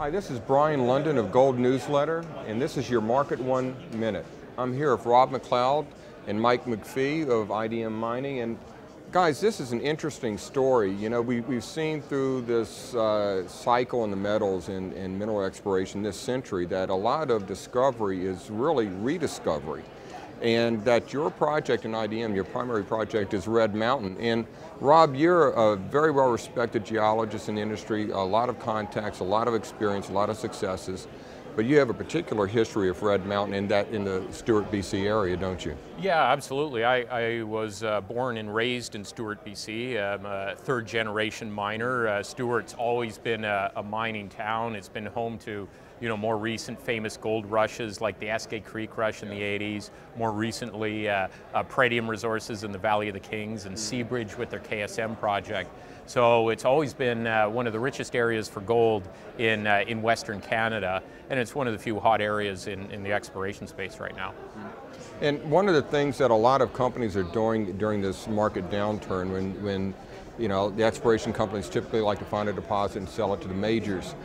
Hi, this is Brien Lundin of Gold Newsletter, and this is your Market 1 Minute. I'm here with Rob McLeod and Mike McPhie of IDM Mining, and guys, this is an interesting story. You know, we've seen through this cycle in the metals and mineral exploration this century that a lot of discovery is really rediscovery. And that your project in IDM, your primary project, is Red Mountain. And Rob, you're a very well-respected geologist in the industry, a lot of contacts, a lot of experience, a lot of successes, but you have a particular history of Red Mountain in the Stewart, BC area, don't you? Yeah, absolutely. I was born and raised in Stewart, BC. I'm a third-generation miner. Stewart's always been a mining town. It's been home to more recent famous gold rushes like the Eskay Creek rush in the 80s, more recently Pretium resources in the Valley of the Kings, and Seabridge with their KSM project. So it's always been one of the richest areas for gold in Western Canada, and it's one of the few hot areas in the exploration space right now. And one of the things that a lot of companies are doing during this market downturn, when the exploration companies typically like to find a deposit and sell it to the majors.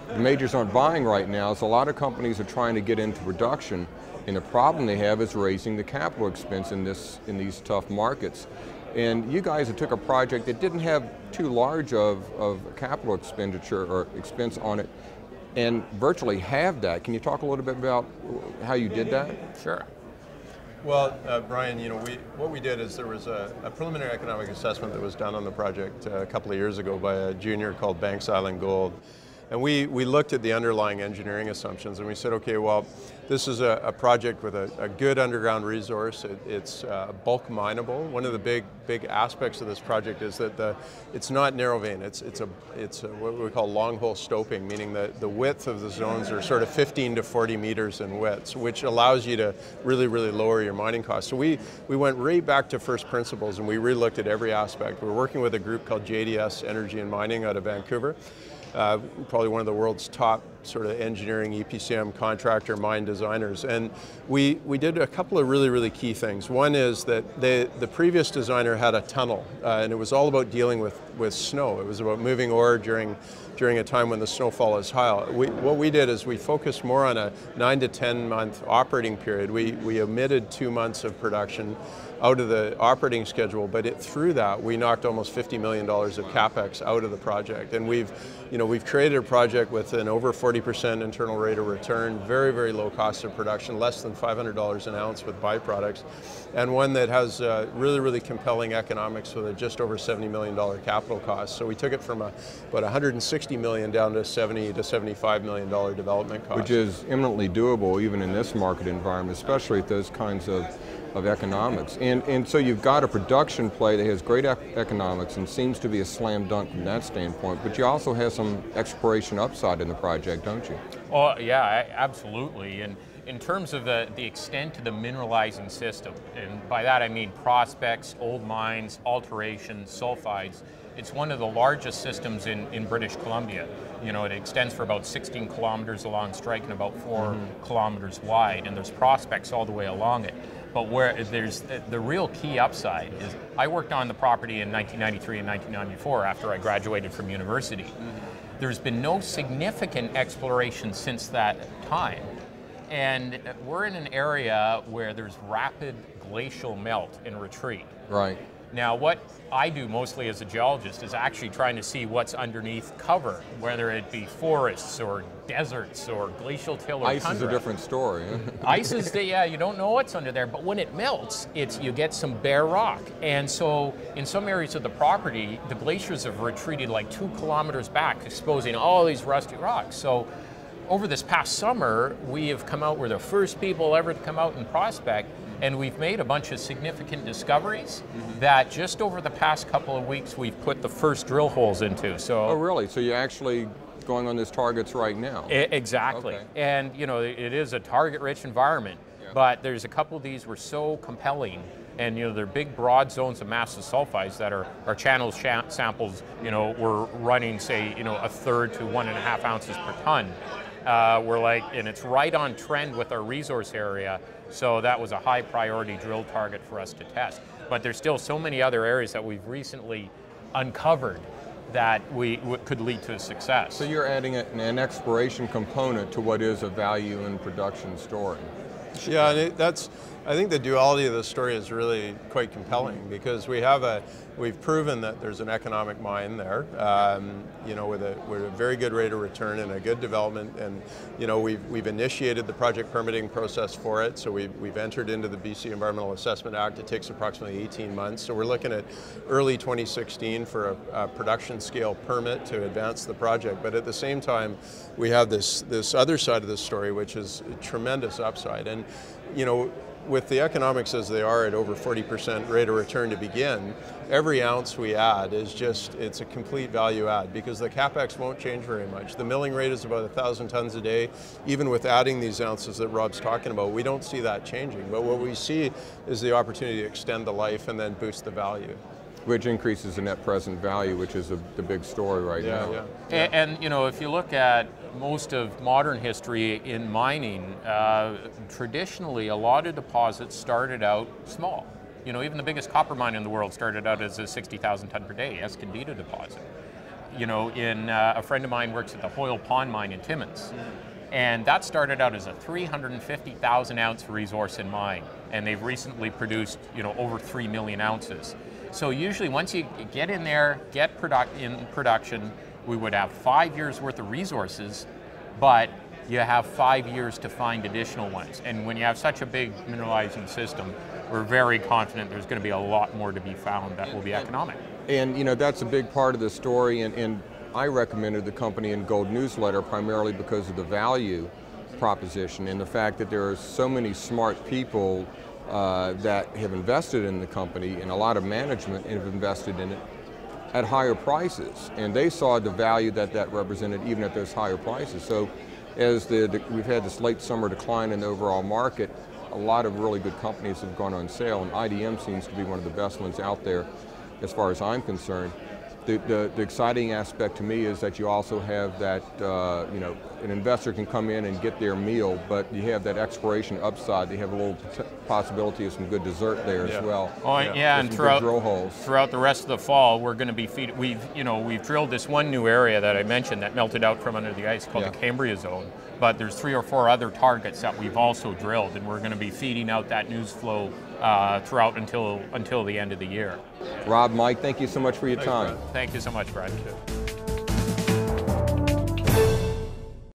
The majors aren't buying right now, so a lot of companies are trying to get into production, and the problem they have is raising the capital expense in these tough markets. And you guys took a project that didn't have too large of capital expenditure or expense on it, and virtually halved that. Can you talk a little bit about how you did that? Sure. Well, Brian, what we did is there was a preliminary economic assessment that was done on the project a couple of years ago by a junior called Banks Island Gold. And we looked at the underlying engineering assumptions and we said, okay, well, this is a project with a good underground resource. It's bulk mineable. One of the big aspects of this project is that it's not narrow vein. It's what we call long hole stoping, meaning that the width of the zones are sort of 15 to 40 meters in width, which allows you to really lower your mining costs. So we went right back to first principles and we re-looked at every aspect. We're working with a group called JDS Energy and Mining out of Vancouver. Probably one of the world's top sort of engineering EPCM contractor mine designers, and we did a couple of really key things. One is that the previous designer had a tunnel, and it was all about dealing with snow. It was about moving ore during a time when the snowfall is high. What we did is we focused more on a 9 to 10 month operating period. We omitted 2 months of production out of the operating schedule, but through that we knocked almost $50 million of capex out of the project, and we've created a project with an over 40% internal rate of return, very low cost of production, less than $500 an ounce with byproducts, and one that has really compelling economics with a just over $70 million capital cost. So we took it from about $160 million down to $70 to $75 million development cost, which is eminently doable even in this market environment, especially at those kinds of economics. And so you've got a production play that has great economics and seems to be a slam dunk from that standpoint, but you also have some exploration upside in the project, don't you? Oh yeah, absolutely. And in terms of the extent of the mineralizing system, and by that I mean prospects, old mines, alterations, sulfides, it's one of the largest systems in British Columbia. It extends for about 16 kilometers along strike and about 4 kilometers wide, and there's prospects all the way along it. But where there's the real key upside is, I worked on the property in 1993 and 1994 after I graduated from university. There's been no significant exploration since that time. And we're in an area where there's rapid glacial melt and retreat. Right. Now, what I do mostly as a geologist is actually trying to see what's underneath cover, whether it be forests or deserts or glacial till or Ice tundra. is a different story. Ice is, you don't know what's under there, but when it melts, you get some bare rock. And so in some areas of the property, the glaciers have retreated like 2 kilometers back, exposing all these rusty rocks. So over this past summer, we have come out, we're the first people ever to come out and prospect, and we've made a bunch of significant discoveries that just over the past couple of weeks we've put the first drill holes into. So, oh really? So you're actually going on these targets right now? Exactly. Okay. And it is a target-rich environment, but there's a couple of these were so compelling, and they're big broad zones of massive sulfides that our channel samples, we're running, say, 1/3 to 1.5 ounces per ton. And it's right on trend with our resource area, so that was a high priority drill target for us to test. But there's still so many other areas that we've recently uncovered that could lead to success. So you're adding an exploration component to what is a value and production story. Yeah, and I think the duality of the story is really quite compelling, because we've proven that there's an economic mine there, you know, with a very good rate of return and a good development, and you know, we've initiated the project permitting process for it. So we've entered into the BC Environmental Assessment Act. It takes approximately 18 months. So we're looking at early 2016 for a production scale permit to advance the project. But at the same time, we have this other side of the story, which is a tremendous upside. And you know, with the economics as they are at over 40% rate of return to begin, every ounce we add is it's a complete value add, because the CapEx won't change very much. The milling rate is about 1,000 tons a day. Even with adding these ounces that Rob's talking about, we don't see that changing. But what we see is the opportunity to extend the life and then boost the value. Which increases the net present value, which is the big story right now. Yeah. And you know, if you look at most of modern history in mining, traditionally a lot of deposits started out small. You know, even the biggest copper mine in the world started out as a 60,000 ton per day Escondido deposit. You know, a friend of mine works at the Hoyle Pond mine in Timmins. And that started out as a 350,000 ounce resource in mine. And they've recently produced, you know, over 3 million ounces. So usually once you get in there, get in production, we would have 5 years worth of resources, but you have 5 years to find additional ones. And when you have such a big mineralizing system, we're very confident there's going to be a lot more to be found that will be economic. And you know, that's a big part of the story, and I recommended the company in Gold Newsletter primarily because of the value proposition and the fact that there are so many smart people that have invested in the company, and a lot of management have invested in it at higher prices, and they saw the value that represented even at those higher prices. So as we've had this late summer decline in the overall market, a lot of really good companies have gone on sale, and IDM seems to be one of the best ones out there as far as I'm concerned. The exciting aspect to me is that you also have that, you know, an investor can come in and get their meal, but you have that exploration upside. You have a little possibility of some good dessert there as well. Oh yeah, and throughout the rest of the fall, we're going to be feeding. We've drilled this one new area that I mentioned that melted out from under the ice called the Cambria Zone. But there's 3 or 4 other targets that we've also drilled, and we're going to be feeding out that news flow throughout until the end of the year. Rob, Mike, thank you so much for your time. Thank you so much, Brad.